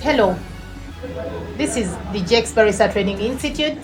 Hello, this is the JEX Barista Training Institute,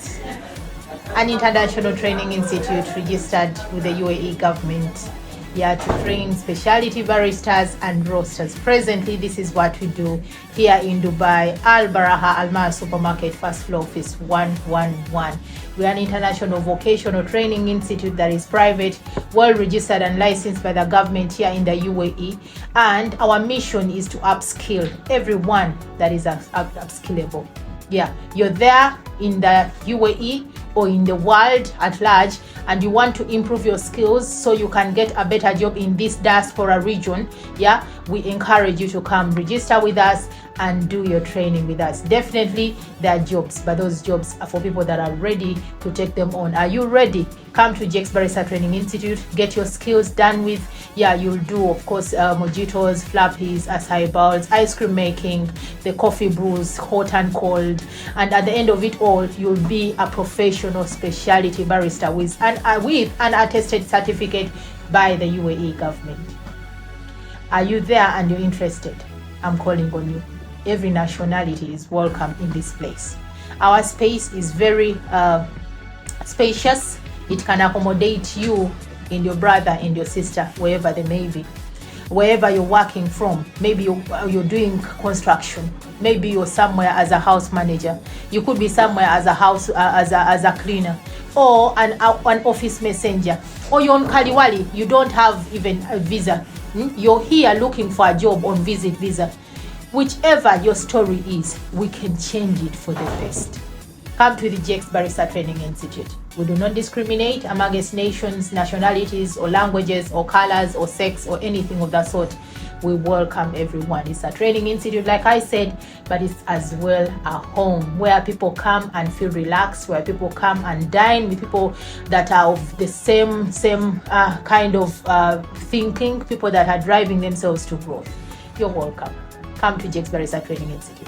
an international training institute registered with the UAE government, here to train specialty baristas and roasters. Presently, this is what we do here in Dubai, Al Baraha Al Mar Supermarket, first floor, office 111. We are an international vocational training institute that is private, well registered and licensed by the government here in the UAE. And our mission is to upskill everyone that is upskillable. Yeah, you're there in the UAE or in the world at large and you want to improve your skills so you can get a better job in this diaspora region, yeah, we encourage you to come register with us and do your training with us. Definitely there are jobs, but those jobs are for people that are ready to take them on. Are you ready? Come to JEX Barista Training Institute, get your skills done with. Yeah, you'll do, of course, mojitos, flappies, acai bowls, ice cream making, the coffee brews, hot and cold. And at the end of it all, you'll be a professional specialty barista with an attested certificate by the UAE government. Are you there and you're interested? I'm calling on you. Every nationality is welcome in this place. Our space is very spacious. It can accommodate you and your brother and your sister, wherever they may be. Wherever you're working from, maybe you're doing construction, maybe you're somewhere as a house manager, you could be somewhere as a house as a cleaner, or an office messenger, or you're on Kaliwali, you don't have even a visa. You're here looking for a job on visit visa. Whichever your story is, we can change it for the best. Come to the JEX Barista Training Institute. We do not discriminate amongst nations, nationalities, or languages, or colors, or sex, or anything of that sort. We welcome everyone. It's a training institute, like I said, but it's as well a home where people come and feel relaxed, where people come and dine with people that are of the same kind of thinking, people that are driving themselves to growth. You're welcome. Come to JEX Barista Training Institute.